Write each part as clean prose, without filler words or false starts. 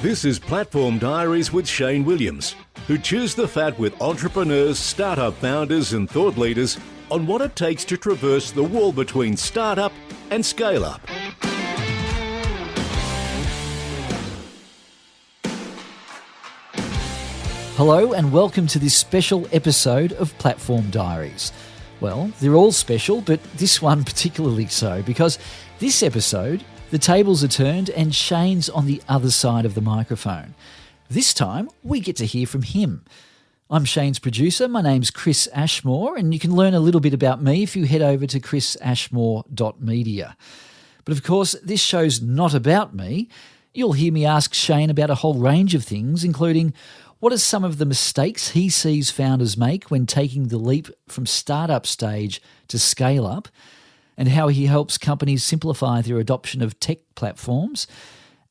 This is Platform Diaries with Shane Williams, who chews the fat with entrepreneurs, startup founders and thought leaders on what it takes to traverse the wall between startup and scale-up. Hello and welcome to this special episode of Platform Diaries. Well, they're all special, but this one particularly so, because this episode, the tables are turned and Shane's on the other side of the microphone. This time, we get to hear from him. I'm Shane's producer. My name's Chris Ashmore, and you can learn a little bit about me if you head over to chrisashmore.media. But of course, this show's not about me. You'll hear me ask Shane about a whole range of things, including what are some of the mistakes he sees founders make when taking the leap from startup stage to scale up, and how he helps companies simplify their adoption of tech platforms,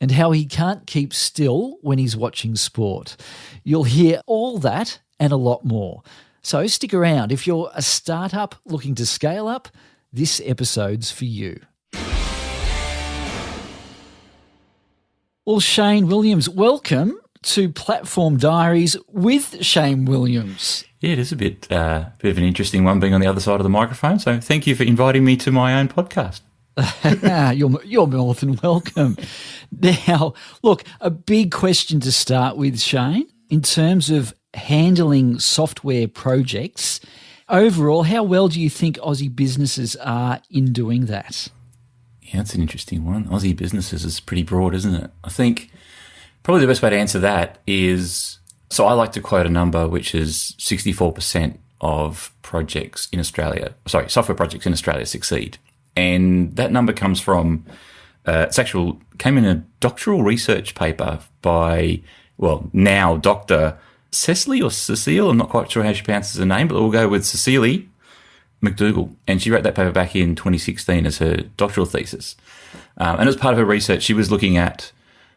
and how he can't keep still when he's watching sport. You'll hear all that and a lot more. So stick around. If you're a startup looking to scale up, this episode's for you. Well, Shane Williams, welcome to Platform Diaries with Shane Williams. Yeah, it is a bit of an interesting one being on the other side of the microphone. So thank you for inviting me to my own podcast. You're more than welcome. Now, look, a big question to start with, Shane, in terms of handling software projects. Overall, how well do you think Aussie businesses are in doing that? Yeah, that's an interesting one. Aussie businesses is pretty broad, isn't it? I think probably the best way to answer that is, so I like to quote a number which is 64% of projects in Australia, software projects in Australia succeed. And that number comes from, came in a doctoral research paper by, now Dr. Cecily or Cecile, I'm not quite sure how she pronounces her name, but we'll go with Cecily McDougall. And she wrote that paper back in 2016 as her doctoral thesis. And as part of her research, she was looking at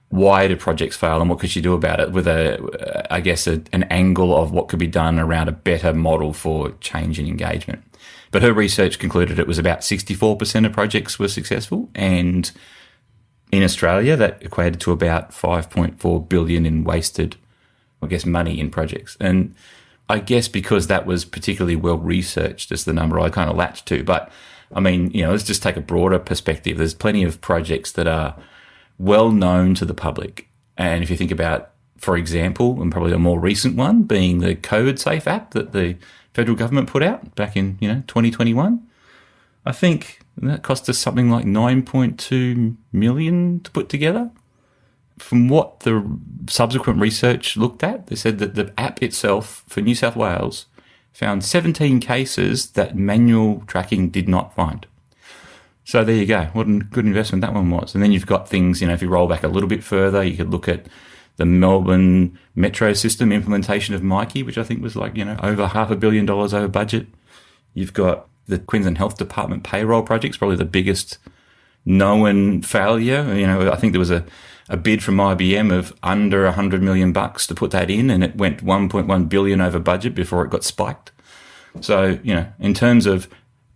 why do projects fail and what could she do about it with an angle of what could be done around a better model for change and engagement. But her research concluded it was about 64% of projects were successful, and in Australia that equated to about 5.4 billion in wasted, money in projects. And I guess because that was particularly well researched as the number I kind of latched to. But I mean, let's just take a broader perspective. There's plenty of projects that are well known to the public. And if you think about, for example, and probably a more recent one being the COVID Safe app that the federal government put out back in 2021, I think that cost us something like 9.2 million to put together. From what the subsequent research looked at, they said that the app itself for New South Wales found 17 cases that manual tracking did not find. So there you go. What a good investment that one was. And then you've got things, if you roll back a little bit further, you could look at the Melbourne metro system implementation of Mikey, which I think was over $500 million over budget. You've got the Queensland Health Department payroll projects, probably the biggest known failure. I think there was a bid from IBM of under $100 million to put that in, and it went 1.1 billion over budget before it got spiked. So, in terms of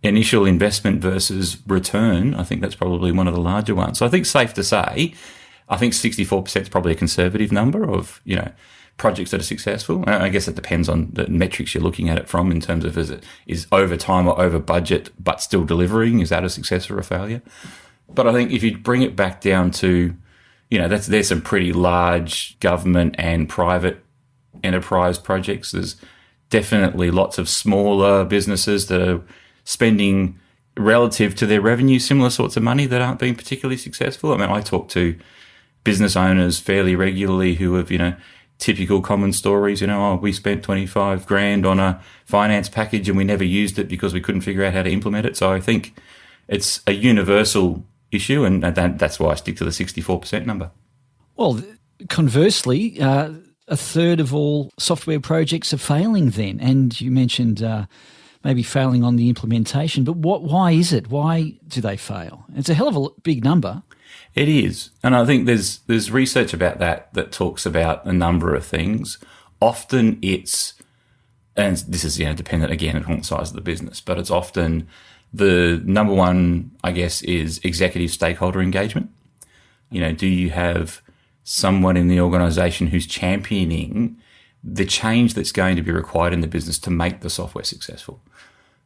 initial investment versus return, I think that's probably one of the larger ones. So I think it's safe to say, I think 64% is probably a conservative number of, projects that are successful. I guess it depends on the metrics you're looking at it from in terms of is over time or over budget but still delivering, is that a success or a failure? But I think if you bring it back down to, there's some pretty large government and private enterprise projects. There's definitely lots of smaller businesses that are spending relative to their revenue similar sorts of money that aren't being particularly successful. I mean, I talk to business owners fairly regularly who have, typical common stories, we spent 25 grand on a finance package and we never used it because we couldn't figure out how to implement it. So I think it's a universal issue, and that's why I stick to the 64% number. Well, conversely, a third of all software projects are failing then, and you mentioned maybe failing on the implementation, but why is it? Why do they fail? It's a hell of a big number. It is. And I think there's research about that talks about a number of things. Often it's, and this is dependent again on the size of the business, but it's often the number one, I guess, is executive stakeholder engagement. Do you have someone in the organisation who's championing the change that's going to be required in the business to make the software successful.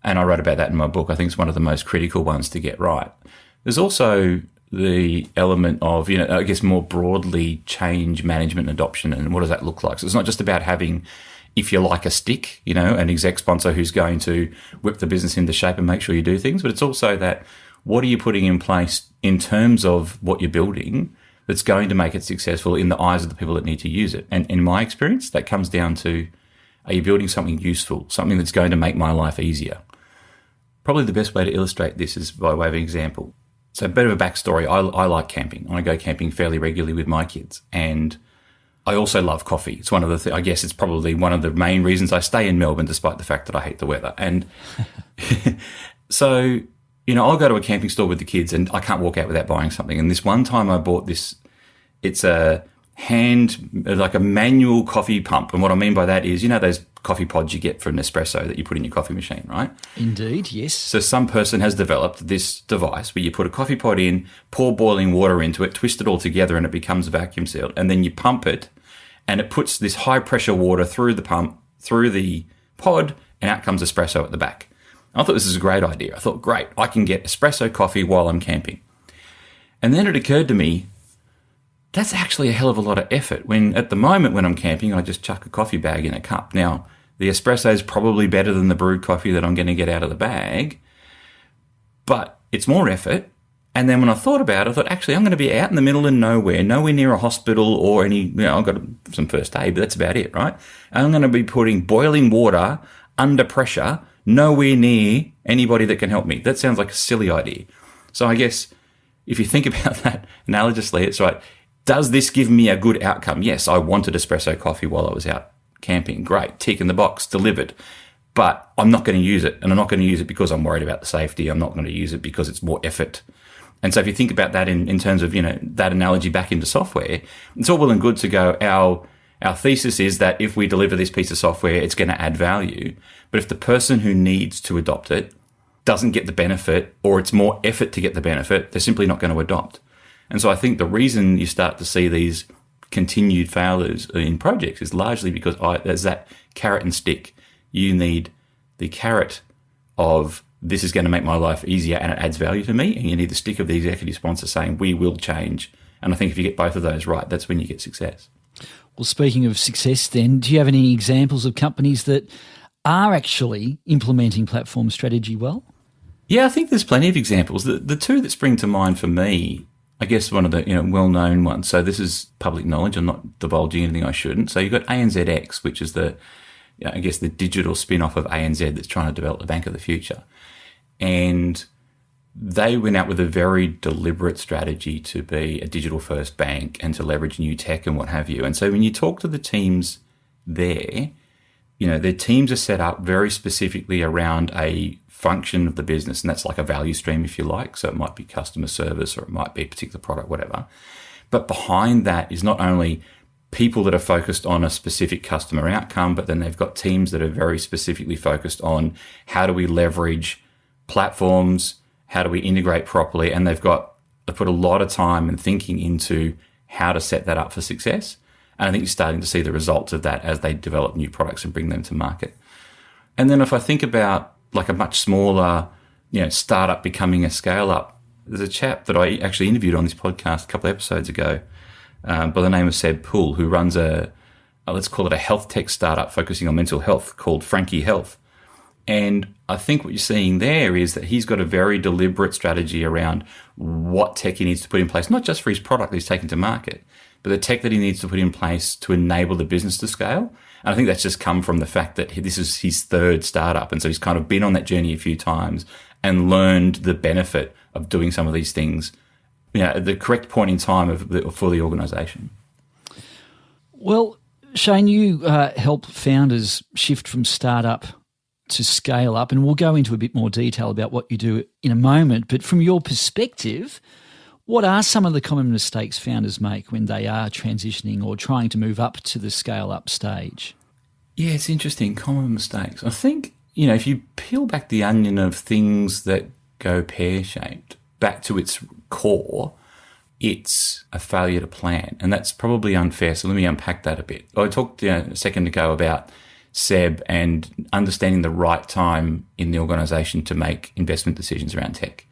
And I wrote about that in my book. I think it's one of the most critical ones to get right. There's also the element of, I guess more broadly, change management and adoption, and what does that look like? So it's not just about having, if you like, a stick, an exec sponsor who's going to whip the business into shape and make sure you do things, but it's also that what are you putting in place in terms of what you're building that's going to make it successful in the eyes of the people that need to use it. And in my experience, that comes down to, are you building something useful, something that's going to make my life easier? Probably the best way to illustrate this is by way of an example. So a bit of a backstory. I like camping. I go camping fairly regularly with my kids. And I also love coffee. It's one of the I guess it's probably one of the main reasons I stay in Melbourne, despite the fact that I hate the weather. And so, I'll go to a camping store with the kids and I can't walk out without buying something. And this one time I bought this, it's a like a manual coffee pump. And what I mean by that is, those coffee pods you get for an espresso that you put in your coffee machine, right? Indeed, yes. So some person has developed this device where you put a coffee pod in, pour boiling water into it, twist it all together and it becomes vacuum sealed. And then you pump it and it puts this high pressure water through the pump, through the pod, and out comes espresso at the back. I thought this was a great idea. I thought, great, I can get espresso coffee while I'm camping. And then it occurred to me, that's actually a hell of a lot of effort. When at the moment when I'm camping, I just chuck a coffee bag in a cup. Now, the espresso is probably better than the brewed coffee that I'm going to get out of the bag, but it's more effort. And then when I thought about it, I thought, actually, I'm going to be out in the middle of nowhere near a hospital or any, I've got some first aid, but that's about it, right? I'm going to be putting boiling water under pressure nowhere near anybody that can help me. That sounds like a silly idea. So I guess if you think about that analogously, it's right. Does this give me a good outcome? Yes, I wanted espresso coffee while I was out camping. Great, tick in the box, delivered. But I'm not going to use it, and I'm not going to use it because I'm worried about the safety. I'm not going to use it because it's more effort. And so if you think about that in terms of, that analogy back into software, it's all well and good to go, our thesis is that if we deliver this piece of software, it's going to add value. But if the person who needs to adopt it doesn't get the benefit, or it's more effort to get the benefit, they're simply not going to adopt. And so I think the reason you start to see these continued failures in projects is largely because there's that carrot and stick. You need the carrot of this is going to make my life easier and it adds value to me, and you need the stick of the executive sponsor saying we will change. And I think if you get both of those right, that's when you get success. Well, speaking of success then, do you have any examples of companies that are actually implementing platform strategy well? Yeah, I think there's plenty of examples. The two that spring to mind for me, I guess one of the well-known ones. So this is public knowledge. I'm not divulging anything I shouldn't. So you've got ANZX, which is the digital spin-off of ANZ that's trying to develop the bank of the future. And they went out with a very deliberate strategy to be a digital-first bank and to leverage new tech and what have you. And so when you talk to the teams there, their teams are set up very specifically around a function of the business, and that's like a value stream, if you like. So it might be customer service or it might be a particular product, whatever. But behind that is not only people that are focused on a specific customer outcome, but then they've got teams that are very specifically focused on how do we leverage platforms, how do we integrate properly, and they've put a lot of time and thinking into how to set that up for success. And I think you're starting to see the results of that as they develop new products and bring them to market. And then if I think about like a much smaller, startup becoming a scale-up, there's a chap that I actually interviewed on this podcast a couple of episodes ago by the name of Seb Poole, who runs let's call it a health tech startup focusing on mental health called Frankie Health. And I think what you're seeing there is that he's got a very deliberate strategy around what tech he needs to put in place, not just for his product that he's taking to market, but the tech that he needs to put in place to enable the business to scale. And I think that's just come from the fact that this is his third startup. And so he's kind of been on that journey a few times and learned the benefit of doing some of these things, at the correct point in time for the organisation. Well, Shane, you help founders shift from startup to scale up, and we'll go into a bit more detail about what you do in a moment. But from your perspective, what are some of the common mistakes founders make when they are transitioning or trying to move up to the scale-up stage? Yeah, it's interesting. Common mistakes. I think, if you peel back the onion of things that go pear-shaped back to its core, it's a failure to plan. And that's probably unfair. So let me unpack that a bit. I talked a second ago about Seb and understanding the right time in the organisation to make investment decisions around tech.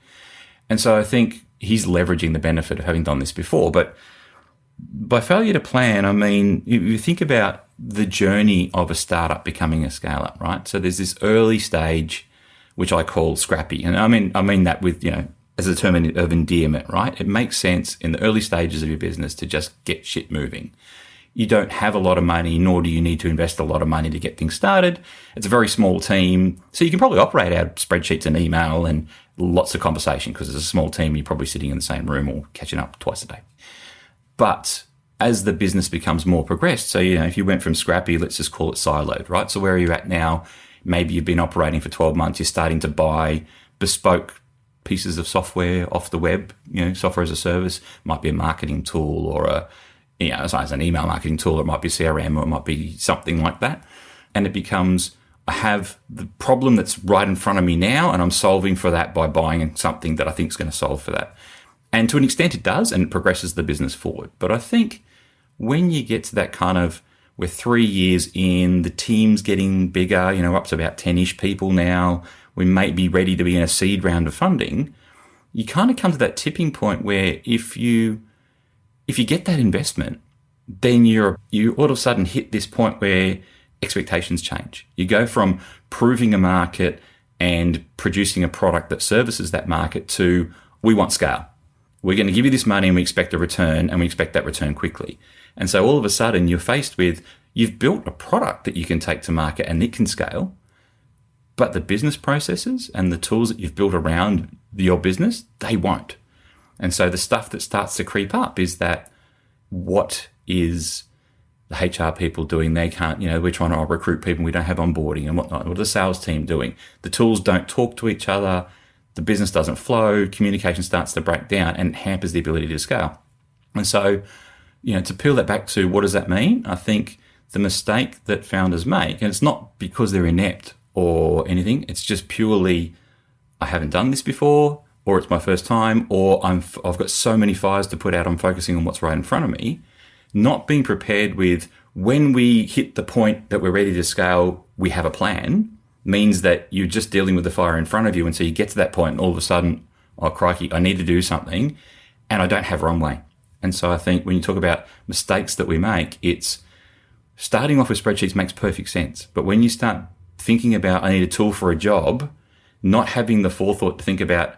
And so I think he's leveraging the benefit of having done this before. But by failure to plan, I mean, you think about the journey of a startup becoming a scale-up, right? So there's this early stage, which I call scrappy. And I mean that with, as a term of endearment, right? It makes sense in the early stages of your business to just get shit moving. You don't have a lot of money, nor do you need to invest a lot of money to get things started. It's a very small team. So you can probably operate out of spreadsheets and email and lots of conversation because it's a small team. You're probably sitting in the same room or catching up twice a day. But as the business becomes more progressed, so, if you went from scrappy, let's just call it siloed, right? So where are you at now? Maybe you've been operating for 12 months. You're starting to buy bespoke pieces of software off the web, software as a service. Might be a marketing tool or it's an email marketing tool, or it might be CRM, or it might be something like that. And it becomes, I have the problem that's right in front of me now, and I'm solving for that by buying something that I think is going to solve for that. And to an extent it does, and it progresses the business forward. But I think when you get to that kind of, we're 3 years in, the team's getting bigger, up to about 10-ish people now, we may be ready to be in a seed round of funding, you kind of come to that tipping point where if you get that investment, then you all of a sudden hit this point where expectations change. You go from proving a market and producing a product that services that market to, we want scale. We're going to give you this money and we expect a return, and we expect that return quickly. And so all of a sudden you're faced with, you've built a product that you can take to market and it can scale, but the business processes and the tools that you've built around your business, they won't. And so the stuff that starts to creep up is that, what is the HR people doing? They can't, we're trying to recruit people, we don't have onboarding and whatnot. What are the sales team doing? The tools don't talk to each other. The business doesn't flow. Communication starts to break down and hampers the ability to scale. And so, to peel that back to what does that mean? I think the mistake that founders make, and it's not because they're inept or anything, it's just purely, I haven't done this before, or it's my first time, or I've got so many fires to put out, I'm focusing on what's right in front of me. Not being prepared with, when we hit the point that we're ready to scale, we have a plan, means that you're just dealing with the fire in front of you. And so you get to that point and all of a sudden, oh crikey, I need to do something and I don't have runway. And so I think when you talk about mistakes that we make, it's starting off with spreadsheets makes perfect sense. But when you start thinking about, I need a tool for a job, not having the forethought to think about,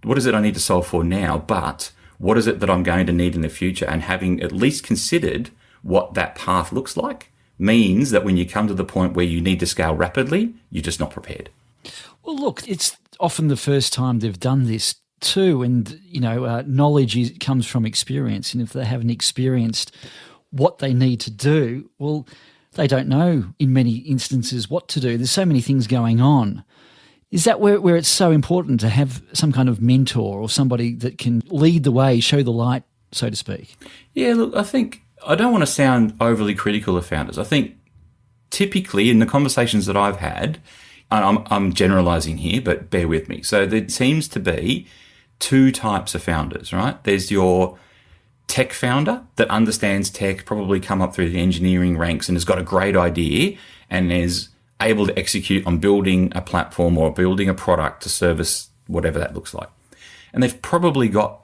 what is it I need to solve for now, but what is it that I'm going to need in the future, and having at least considered what that path looks like, means that when you come to the point where you need to scale rapidly, you're just not prepared. Well, look, it's often the first time they've done this too, and knowledge comes from experience, and if they haven't experienced what they need to do, well, they don't know in many instances what to do. There's so many things going on. Is that where it's so important to have some kind of mentor or somebody that can lead the way, show the light, so to speak? Yeah, look, I think, I don't want to sound overly critical of founders. I think typically in the conversations that I've had, and I'm generalizing here, but bear with me. So there seems to be two types of founders, right? There's your tech founder that understands tech, probably come up through the engineering ranks and has got a great idea and is able to execute on building a platform or building a product to service whatever that looks like. And they've probably got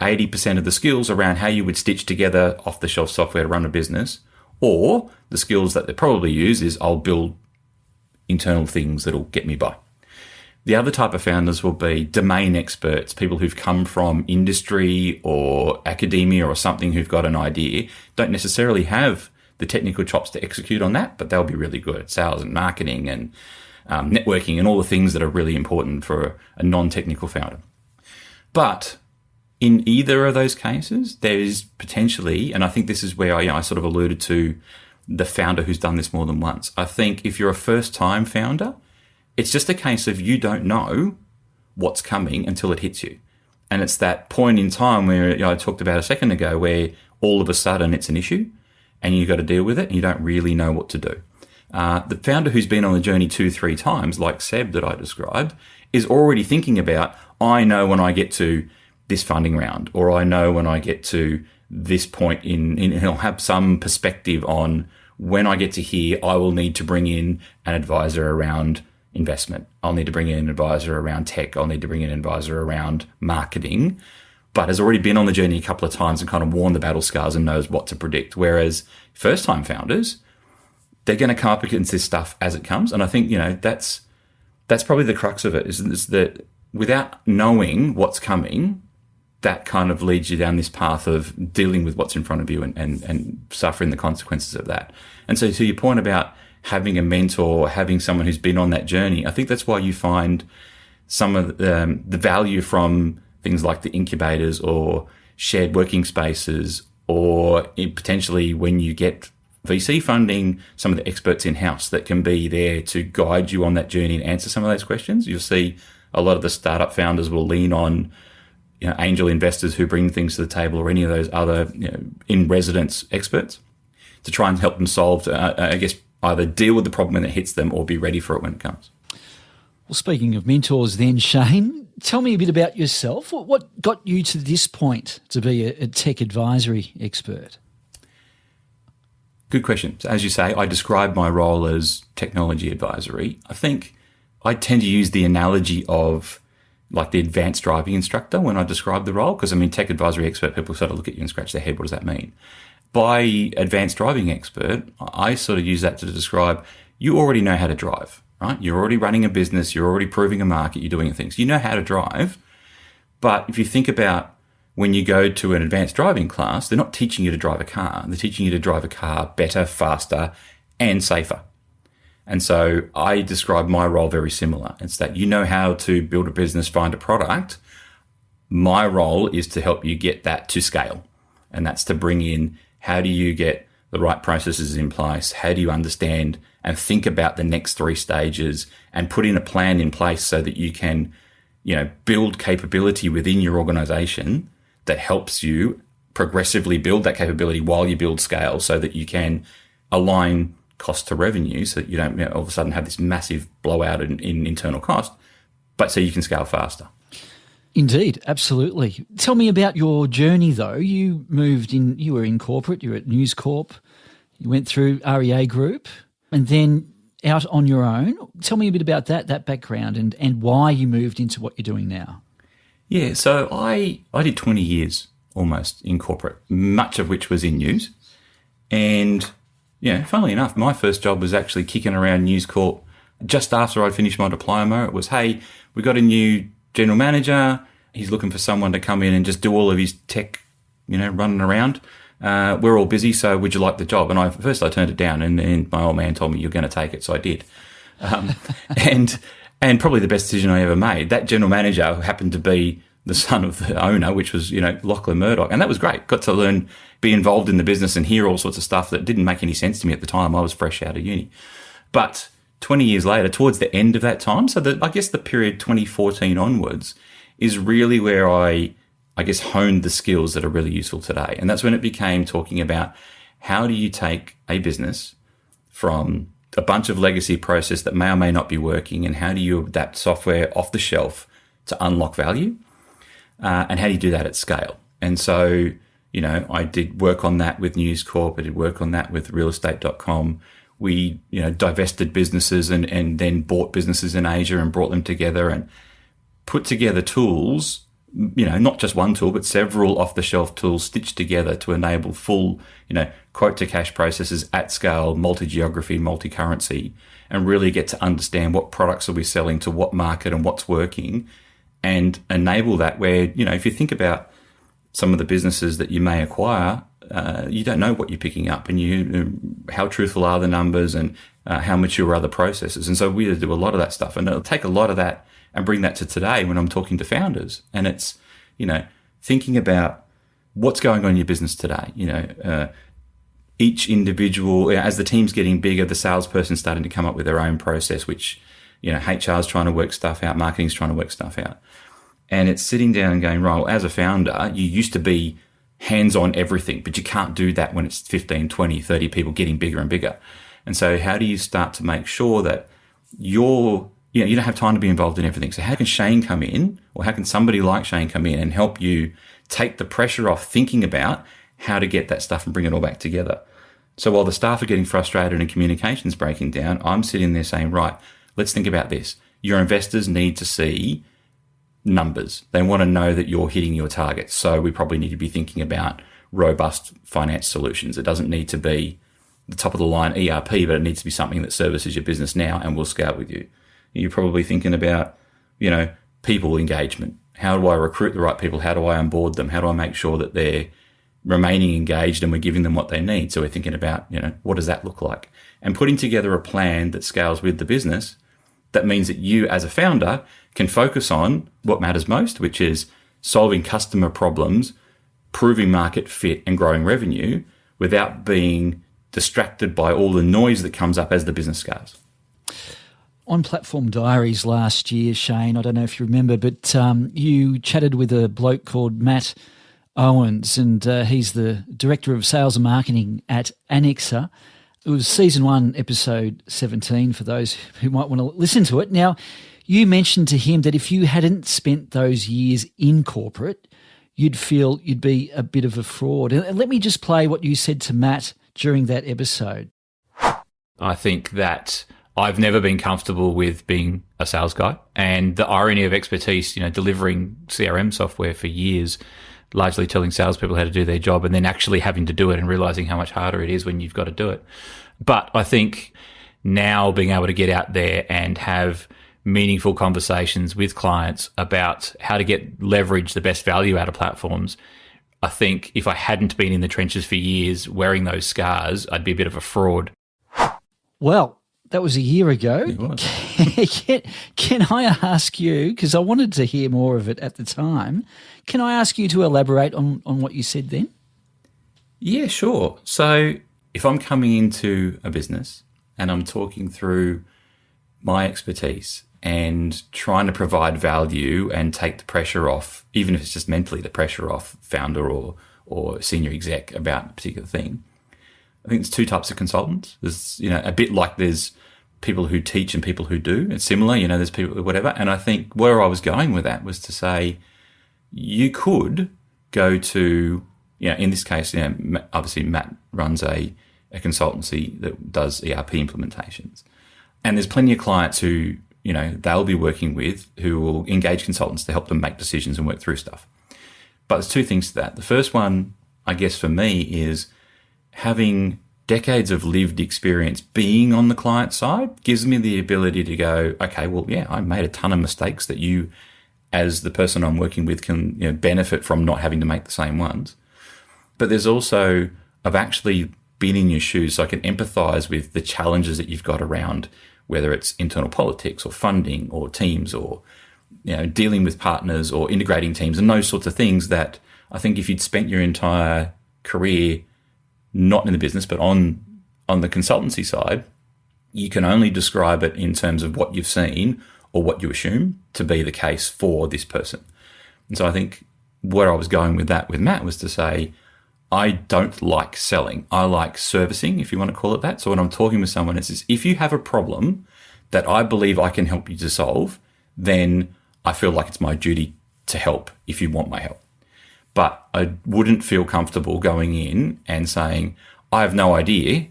80% of the skills around how you would stitch together off-the-shelf software to run a business, or the skills that they probably use is, I'll build internal things that'll get me by. The other type of founders will be domain experts, people who've come from industry or academia or something, who've got an idea, don't necessarily have the technical chops to execute on that, but they'll be really good at sales and marketing and networking and all the things that are really important for a non-technical founder. But in either of those cases, there is potentially, and I think this is where I sort of alluded to the founder who's done this more than once. I think if you're a first-time founder, it's just a case of you don't know what's coming until it hits you. And it's that point in time where I talked about a second ago, where all of a sudden it's an issue and you've got to deal with it and you don't really know what to do. The founder who's been on the journey 2-3 times, like Seb that I described, is already thinking about, I know when I get to this funding round, or I know when I get to this point in I'll have some perspective on when I get to here, I will need to bring in an advisor around investment. I'll need to bring in an advisor around tech. I'll need to bring in an advisor around marketing, but has already been on the journey a couple of times and kind of worn the battle scars and knows what to predict. Whereas first-time founders, they're going to come up against this stuff as it comes. And I think, that's probably the crux of it, is that without knowing what's coming, that kind of leads you down this path of dealing with what's in front of you and suffering the consequences of that. And so to your point about having a mentor, having someone who's been on that journey, I think that's why you find some of the value from things like the incubators or shared working spaces, or potentially when you get VC funding, some of the experts in-house that can be there to guide you on that journey and answer some of those questions. You'll see a lot of the startup founders will lean on angel investors who bring things to the table, or any of those other in-residence experts to try and help them solve, I guess, either deal with the problem when it hits them or be ready for it when it comes. Well, speaking of mentors then, Shane, tell me a bit about yourself. What got you to this point to be a tech advisory expert? Good question. So as you say, I describe my role as technology advisory. I think I tend to use the analogy of like the advanced driving instructor when I describe the role, because tech advisory expert, people sort of look at you and scratch their head. What does that mean? By advanced driving expert, I sort of use that to describe you already know how to drive, right? You're already running a business. You're already proving a market. You're doing things. You know how to drive. But if you think about when you go to an advanced driving class, they're not teaching you to drive a car. They're teaching you to drive a car better, faster, and safer. And so I describe my role very similar. It's that you know how to build a business, find a product. My role is to help you get that to scale. And that's to bring in, how do you get the right processes in place? How do you understand and think about the next 3 stages and put in a plan in place so that you can, build capability within your organization that helps you progressively build that capability while you build scale, so that you can align cost to revenue, so that you don't all of a sudden have this massive blowout in internal cost, but so you can scale faster. Indeed, absolutely. Tell me about your journey, though. You were in corporate, you were at News Corp, you went through REA Group, and then out on your own. Tell me a bit about that background and why you moved into what you're doing now. Yeah, so I did 20 years almost in corporate, much of which was in news. And, funnily enough, my first job was actually kicking around News Corp just after I'd finished my diploma. It was, hey, we got a new general manager. He's looking for someone to come in and just do all of his tech, running around. We're all busy, so would you like the job? And first I turned it down, and my old man told me, you're going to take it, so I did. And probably the best decision I ever made. That general manager happened to be the son of the owner, which was, Lachlan Murdoch. And that was great. Got to learn, be involved in the business and hear all sorts of stuff that didn't make any sense to me at the time. I was fresh out of uni. But 20 years later, towards the end of that time, so I guess the period 2014 onwards is really where I guess honed the skills that are really useful today. And that's when it became talking about how do you take a business from a bunch of legacy process that may or may not be working, and how do you adapt software off the shelf to unlock value? And how do you do that at scale? And so, I did work on that with News Corp. I did work on that with realestate.com. We, divested businesses and then bought businesses in Asia and brought them together and put together tools, not just one tool, but several off-the-shelf tools stitched together to enable full, quote-to-cash processes at scale, multi-geography, multi-currency, and really get to understand what products are we selling to what market and what's working, and enable that where, if you think about some of the businesses that you may acquire, you don't know what you're picking up, and how truthful are the numbers, and how mature are the processes. And so we do a lot of that stuff, and it'll take a lot of that and bring that to today when I'm talking to founders. And it's, thinking about what's going on in your business today. Each individual, as the team's getting bigger, the salesperson's starting to come up with their own process, which, HR's trying to work stuff out, marketing's trying to work stuff out. And it's sitting down and going, right, well, as a founder, you used to be hands-on everything, but you can't do that when it's 15, 20, 30 people getting bigger and bigger. And so how do you start to make sure that your you don't have time to be involved in everything. So how can Shane come in, or how can somebody like Shane come in and help you take the pressure off thinking about how to get that stuff and bring it all back together? So while the staff are getting frustrated and communication's breaking down, I'm sitting there saying, right, let's think about this. Your investors need to see numbers. They want to know that you're hitting your targets. So we probably need to be thinking about robust finance solutions. It doesn't need to be the top of the line ERP, but it needs to be something that services your business now and will scale with you. You're probably thinking about, people engagement. How do I recruit the right people? How do I onboard them? How do I make sure that they're remaining engaged and we're giving them what they need? So we're thinking about, what does that look like? And putting together a plan that scales with the business. That means that you as a founder can focus on what matters most, which is solving customer problems, proving market fit and growing revenue without being distracted by all the noise that comes up as the business scales. On Platform Diaries last year, Shane, I don't know if you remember, but you chatted with a bloke called Matt Owens, and he's the Director of Sales and Marketing at Anexa. It was Season 1, Episode 17, for those who might want to listen to it. Now, you mentioned to him that if you hadn't spent those years in corporate, you'd feel you'd be a bit of a fraud. And let me just play what you said to Matt during that episode. I think that I've never been comfortable with being a sales guy, and the irony of expertise, delivering CRM software for years, largely telling salespeople how to do their job and then actually having to do it and realizing how much harder it is when you've got to do it. But I think now being able to get out there and have meaningful conversations with clients about how to leverage the best value out of platforms, I think if I hadn't been in the trenches for years wearing those scars, I'd be a bit of a fraud. Well, that was a year ago. It was. Can I ask you, because I wanted to hear more of it at the time, can I ask you to elaborate on what you said then? Yeah, sure. So if I'm coming into a business and I'm talking through my expertise and trying to provide value and take the pressure off, even if it's just mentally the pressure off founder or senior exec about a particular thing, I think there's two types of consultants. There's, a bit like there's people who teach and people who do. It's similar, there's people who whatever. And I think where I was going with that was to say, you could go to, in this case, obviously Matt runs a consultancy that does ERP implementations. And there's plenty of clients who, they'll be working with who will engage consultants to help them make decisions and work through stuff. But there's two things to that. The first one, I guess for me, is having decades of lived experience being on the client side gives me the ability to go, okay, well, yeah, I made a ton of mistakes that you, as the person I'm working with, can benefit from not having to make the same ones. But there's also, I've actually been in your shoes, so I can empathize with the challenges that you've got around, whether it's internal politics or funding or teams or dealing with partners or integrating teams and those sorts of things that I think if you'd spent your entire career not in the business, but on the consultancy side, you can only describe it in terms of what you've seen or what you assume to be the case for this person. And so I think where I was going with that with Matt was to say, I don't like selling. I like servicing, if you want to call it that. So when I'm talking with someone, it says, if you have a problem that I believe I can help you to solve, then I feel like it's my duty to help if you want my help. But I wouldn't feel comfortable going in and saying, I have no idea,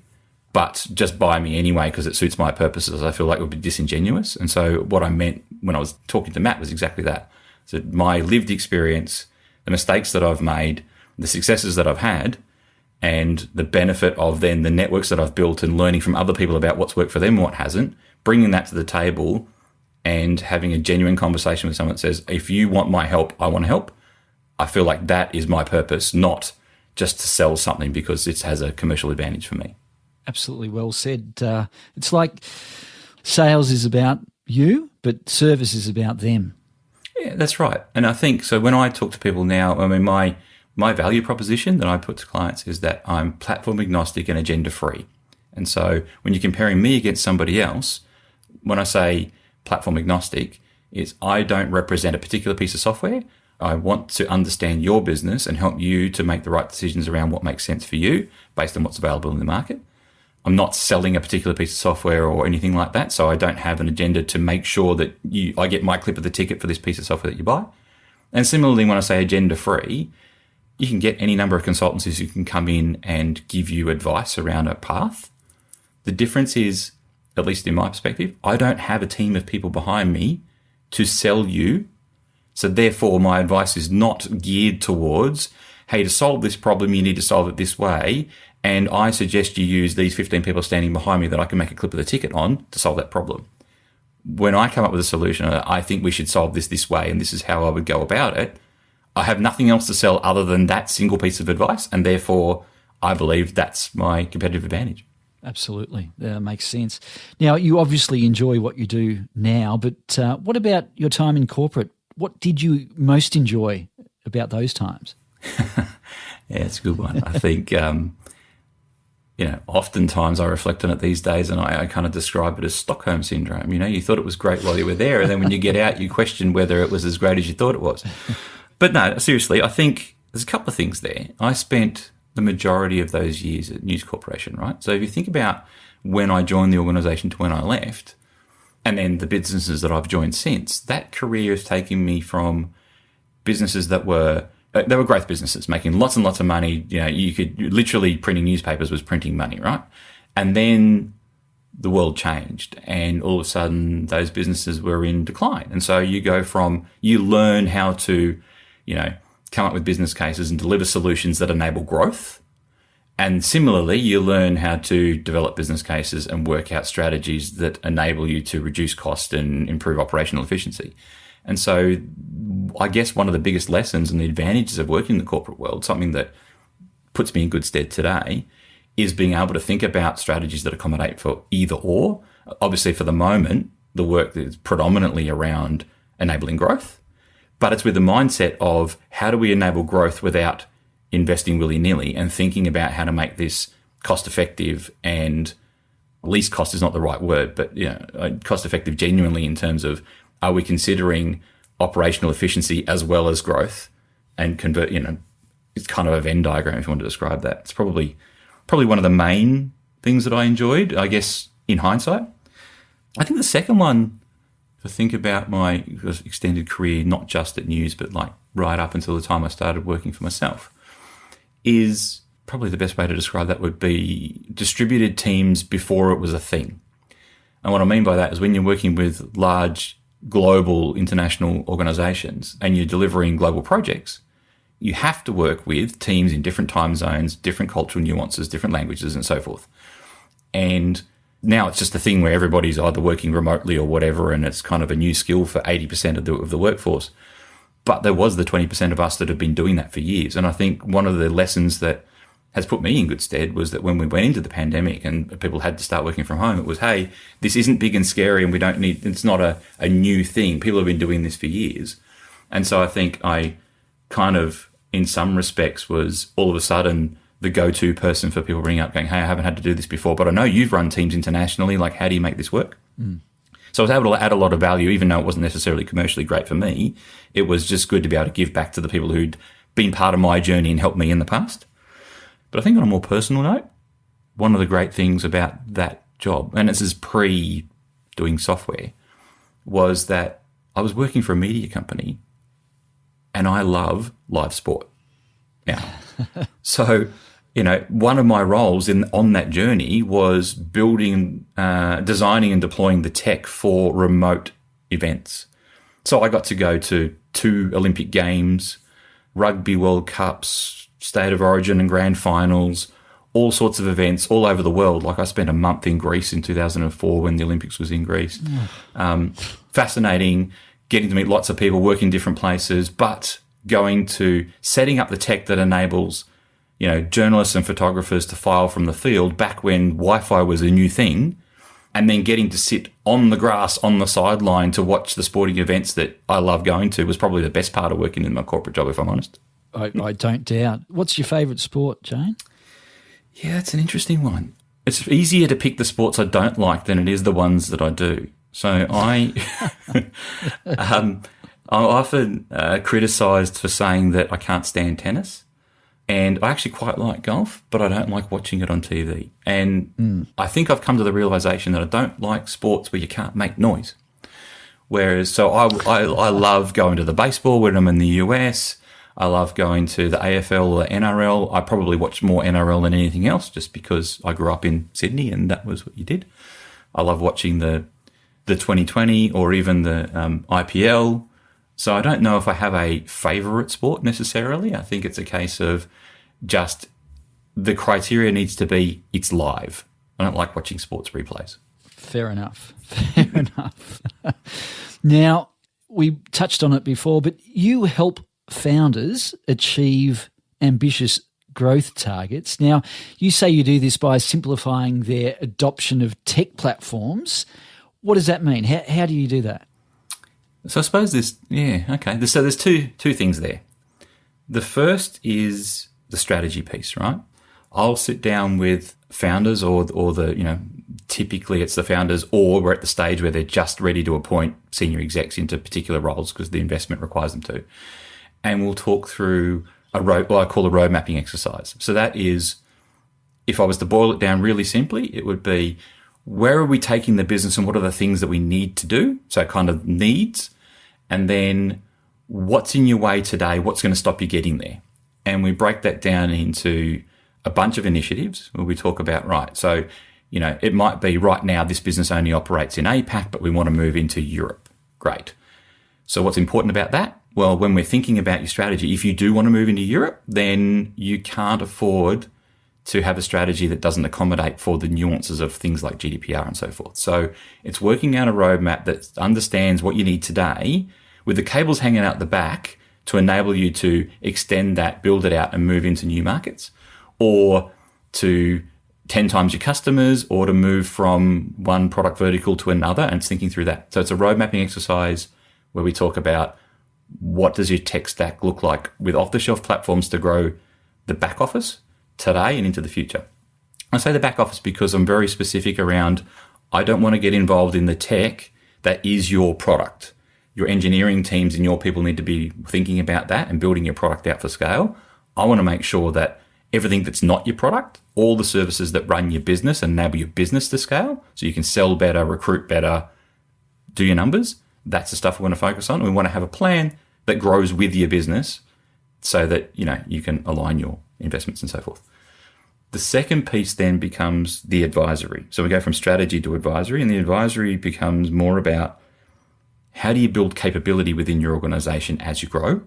but just buy me anyway because it suits my purposes. I feel like it would be disingenuous. And so what I meant when I was talking to Matt was exactly that. So my lived experience, the mistakes that I've made, the successes that I've had, and the benefit of then the networks that I've built and learning from other people about what's worked for them and what hasn't, bringing that to the table and having a genuine conversation with someone that says, if you want my help, I want to help. I feel like that is my purpose, not just to sell something because it has a commercial advantage for me. Absolutely well said. It's like sales is about you, but service is about them. Yeah, that's right. And I think, so when I talk to people now, I mean, my value proposition that I put to clients is that I'm platform agnostic and agenda free. And so when you're comparing me against somebody else, when I say platform agnostic, is I don't represent a particular piece of software. I want to understand your business and help you to make the right decisions around what makes sense for you based on what's available in the market. I'm not selling a particular piece of software or anything like that. So I don't have an agenda to make sure that I get my clip of the ticket for this piece of software that you buy. And similarly, when I say agenda free, you can get any number of consultancies who can come in and give you advice around a path. The difference is, at least in my perspective, I don't have a team of people behind me to sell you. So therefore, my advice is not geared towards, hey, to solve this problem, you need to solve it this way. And I suggest you use these 15 people standing behind me that I can make a clip of the ticket on to solve that problem. When I come up with a solution, I think we should solve this way, and this is how I would go about it. I have nothing else to sell other than that single piece of advice, and therefore I believe that's my competitive advantage. Absolutely. That makes sense. Now, you obviously enjoy what you do now, but what about your time in corporate? What did you most enjoy about those times? Yeah, it's a good one. I think, oftentimes I reflect on it these days, and I kind of describe it as Stockholm syndrome. You thought it was great while you were there, and then when you get out, you question whether it was as great as you thought it was. But no, seriously, I think there's a couple of things there. I spent the majority of those years at News Corporation, right? So if you think about when I joined the organisation to when I left, and then the businesses that I've joined since, that career has taken me from businesses that were growth businesses, making lots and lots of money. You could literally printing newspapers was printing money, right? And then the world changed, and all of a sudden those businesses were in decline. And so you learn how to, come up with business cases and deliver solutions that enable growth. And similarly, you learn how to develop business cases and work out strategies that enable you to reduce cost and improve operational efficiency. And so I guess one of the biggest lessons and the advantages of working in the corporate world, something that puts me in good stead today, is being able to think about strategies that accommodate for either or. Obviously, for the moment, the work is predominantly around enabling growth, but it's with the mindset of how do we enable growth without investing willy-nilly, and thinking about how to make this cost-effective, and least cost is not the right word, but cost-effective genuinely in terms of, are we considering operational efficiency as well as growth, and convert, it's kind of a Venn diagram if you want to describe that. It's probably one of the main things that I enjoyed, I guess, in hindsight. I think the second one, to think about my extended career, not just at News, but like right up until the time I started working for myself, is probably the best way to describe that would be distributed teams before it was a thing. And what I mean by that is when you're working with large global international organizations and you're delivering global projects, you have to work with teams in different time zones, different cultural nuances, different languages, and so forth. And now it's just a thing where everybody's either working remotely or whatever, and it's kind of a new skill for 80% of the workforce. But there was the 20% of us that have been doing that for years. And I think one of the lessons that has put me in good stead was that when we went into the pandemic and people had to start working from home, it was, hey, this isn't big and scary, and it's not a new thing. People have been doing this for years. And so I think I kind of, in some respects, was all of a sudden the go-to person for people ringing up going, hey, I haven't had to do this before, but I know you've run teams internationally. Like, how do you make this work? Mm. So I was able to add a lot of value, even though it wasn't necessarily commercially great for me. It was just good to be able to give back to the people who'd been part of my journey and helped me in the past. But I think on a more personal note, one of the great things about that job, and this is pre-doing software, was that I was working for a media company and I love live sport. Now, so, one of my roles on that journey was building, designing and deploying the tech for remote events. So I got to go to 2 Olympic Games, Rugby World Cups, State of Origin and Grand Finals, all sorts of events all over the world. Like I spent a month in Greece in 2004 when the Olympics was in Greece. Fascinating, getting to meet lots of people, working in different places, but going to setting up the tech that enables, journalists and photographers to file from the field back when Wi-Fi was a new thing, and then getting to sit on the grass on the sideline to watch the sporting events that I love going to was probably the best part of working in my corporate job, if I'm honest. I don't doubt. What's your favourite sport, Jane? Yeah, it's an interesting one. It's easier to pick the sports I don't like than it is the ones that I do. So I'm often criticised for saying that I can't stand tennis. And I actually quite like golf, but I don't like watching it on TV. And I think I've come to the realization that I don't like sports where you can't make noise. Whereas, so I love going to the baseball when I'm in the US. I love going to the AFL or the NRL. I probably watch more NRL than anything else just because I grew up in Sydney and that was what you did. I love watching the 2020 or even the IPL. So I don't know if I have a favourite sport necessarily. I think it's a case of just the criteria needs to be it's live. I don't like watching sports replays. Fair enough. Fair enough. Now, we touched on it before, but you help founders achieve ambitious growth targets. Now, you say you do this by simplifying their adoption of tech platforms. What does that mean? How do you do that? So I suppose So there's two things there. The first is the strategy piece, right? I'll sit down with founders or the, typically it's the founders, or we're at the stage where they're just ready to appoint senior execs into particular roles because the investment requires them to. And we'll talk through what I call a road mapping exercise. So that is, if I was to boil it down really simply, it would be, where are we taking the business and what are the things that we need to do? So kind of needs. And then what's in your way today? What's going to stop you getting there? And we break that down into a bunch of initiatives where we talk about, right, so, it might be right now this business only operates in APAC, but we want to move into Europe. Great. So what's important about that? Well, when we're thinking about your strategy, if you do want to move into Europe, then you can't afford to have a strategy that doesn't accommodate for the nuances of things like GDPR and so forth. So it's working out a roadmap that understands what you need today with the cables hanging out the back to enable you to extend that, build it out and move into new markets, or to 10 times your customers, or to move from one product vertical to another, and it's thinking through that. So it's a road mapping exercise where we talk about what does your tech stack look like with off-the-shelf platforms to grow the back office today and into the future. I say the back office because I'm very specific around, I don't want to get involved in the tech that is your product. Your engineering teams and your people need to be thinking about that and building your product out for scale. I want to make sure that everything that's not your product, all the services that run your business and enable your business to scale so you can sell better, recruit better, do your numbers, that's the stuff we want to focus on. We want to have a plan that grows with your business so that, you can align your investments and so forth. The second piece then becomes the advisory. So we go from strategy to advisory, and the advisory becomes more about how do you build capability within your organization as you grow?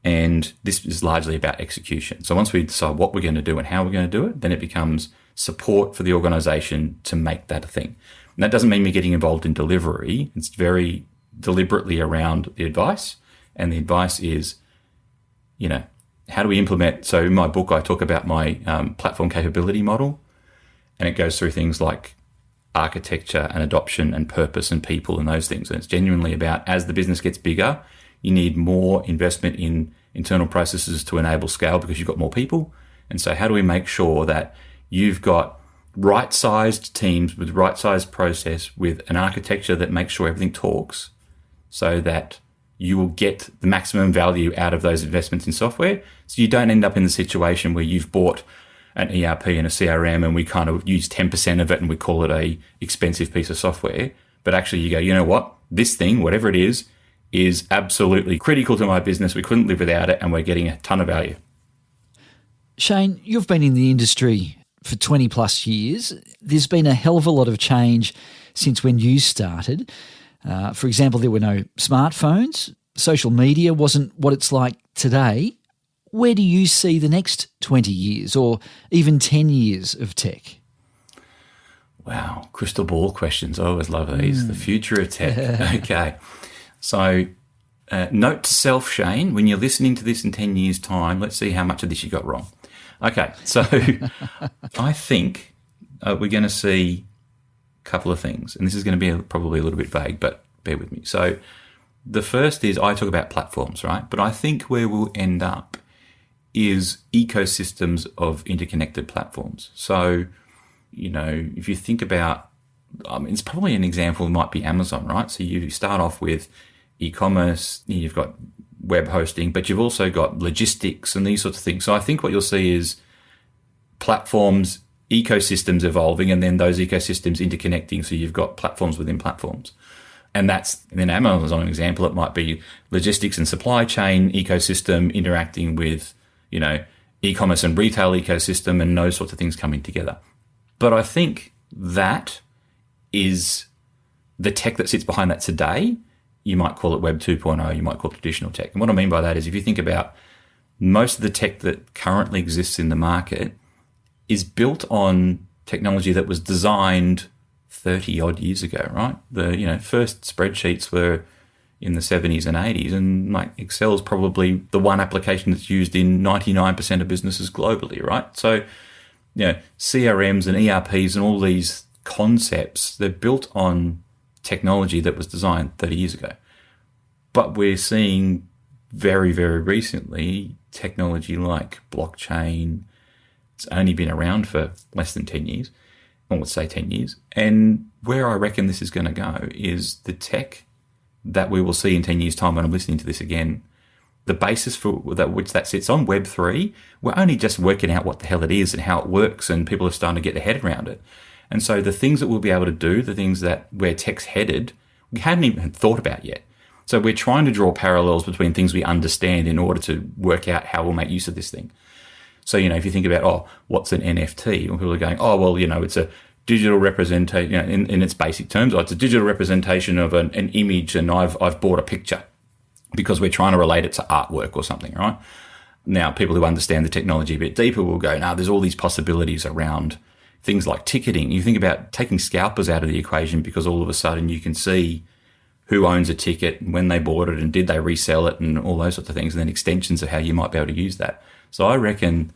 And this is largely about execution. So once we decide what we're going to do and how we're going to do it, then it becomes support for the organization to make that a thing. And that doesn't mean me getting involved in delivery. It's very deliberately around the advice. And the advice is, how do we implement? So in my book, I talk about my platform capability model, and it goes through things like architecture and adoption and purpose and people and those things. And it's genuinely about, as the business gets bigger, you need more investment in internal processes to enable scale because you've got more people. And so how do we make sure that you've got right-sized teams with right-sized process with an architecture that makes sure everything talks so that you will get the maximum value out of those investments in software. So you don't end up in the situation where you've bought an ERP and a CRM and we kind of use 10% of it and we call it a expensive piece of software. But actually you go, you know what? This thing, whatever it is absolutely critical to my business. We couldn't live without it and we're getting a ton of value. Shane, you've been in the industry for 20 plus years. There's been a hell of a lot of change since when you started. For example, there were no smartphones. Social media wasn't what it's like today. Where do you see the next 20 years or even 10 years of tech? Wow, crystal ball questions. I always love these. The future of tech. Okay. So note to self, Shane, when you're listening to this in 10 years' time, let's see how much of this you got wrong. Okay, so I think we're going to see a couple of things, and this is going to be probably a little bit vague, but bear with me. So the first is I talk about platforms, right? But I think where we'll end up is ecosystems of interconnected platforms. So, if you think about, it's probably an example might be Amazon, right? So you start off with e-commerce, you've got web hosting, but you've also got logistics and these sorts of things. So I think what you'll see is platforms, ecosystems evolving, and then those ecosystems interconnecting. So you've got platforms within platforms. And then Amazon, an example, it might be logistics and supply chain ecosystem interacting with, e-commerce and retail ecosystem and those sorts of things coming together. But I think that is the tech that sits behind that today. You might call it Web 2.0, you might call it traditional tech. And what I mean by that is if you think about most of the tech that currently exists in the market is built on technology that was designed 30 odd years ago, right? The first spreadsheets were in the 70s and 80s, and like Excel is probably the one application that's used in 99% of businesses globally, right? So, CRMs and ERPs and all these concepts, they're built on technology that was designed 30 years ago. But we're seeing very, very recently technology like blockchain. It's only been around for less than 10 years. Well, let's say 10 years. And where I reckon this is going to go is the tech that we will see in 10 years' time when I'm listening to this again, the basis for that which that sits on, Web 3, we're only just working out what the hell it is and how it works, and people are starting to get their head around it. And so the things that we'll be able to do, the things that where tech's headed, we hadn't even thought about yet. So we're trying to draw parallels between things we understand in order to work out how we'll make use of this thing. So, if you think about, what's an NFT? And people are going, it's a digital representation, in its basic terms, it's a digital representation of an image, and I've bought a picture because we're trying to relate it to artwork or something, right? Now, people who understand the technology a bit deeper will go, there's all these possibilities around things like ticketing. You think about taking scalpers out of the equation because all of a sudden you can see who owns a ticket and when they bought it and did they resell it and all those sorts of things, and then extensions of how you might be able to use that. So I reckon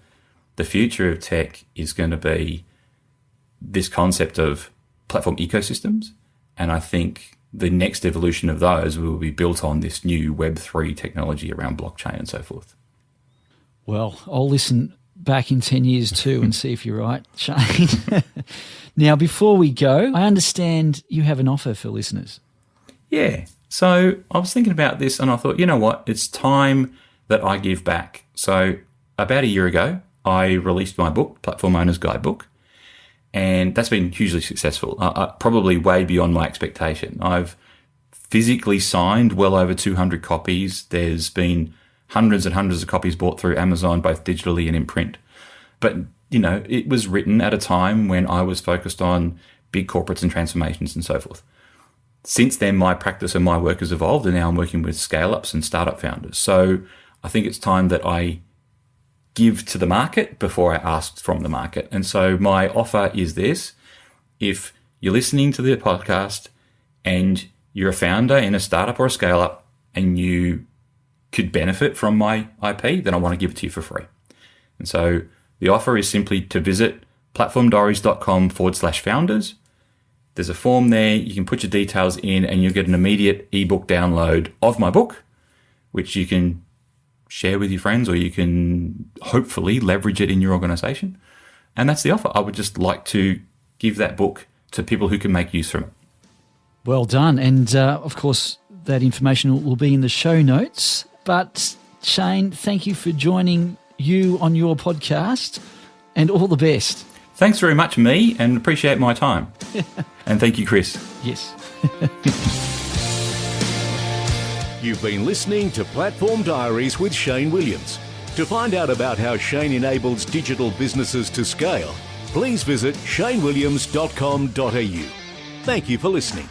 the future of tech is going to be this concept of platform ecosystems, and I think the next evolution of those will be built on this new Web3 technology around blockchain and so forth. Well, I'll listen back in 10 years too and see if you're right, Shane. Now, before we go, I understand you have an offer for listeners. Yeah. So I was thinking about this and I thought, you know what? It's time that I give back. So about a year ago, I released my book, Platform Owner's Guidebook, and that's been hugely successful, probably way beyond my expectation. I've physically signed well over 200 copies. There's been hundreds and hundreds of copies bought through Amazon, both digitally and in print. But, it was written at a time when I was focused on big corporates and transformations and so forth. Since then, my practice and my work has evolved, and now I'm working with scale-ups and startup founders. So I think it's time that I give to the market before I ask from the market. And so my offer is this. If you're listening to the podcast and you're a founder in a startup or a scale-up and you could benefit from my IP, then I want to give it to you for free. And so the offer is simply to visit platformdiaries.com/founders. There's a form there. You can put your details in and you'll get an immediate ebook download of my book, which you can share with your friends, or you can hopefully leverage it in your organization. And that's the offer. I would just like to give that book to people who can make use from it. Well done. And of course, that information will be in the show notes. But Shane, thank you for joining you on your podcast, and all the best. Thanks very much, me, and appreciate my time. And thank you, Chris. Yes. You've been listening to Platform Diaries with Shane Williams. To find out about how Shane enables digital businesses to scale, please visit shanewilliams.com.au. Thank you for listening.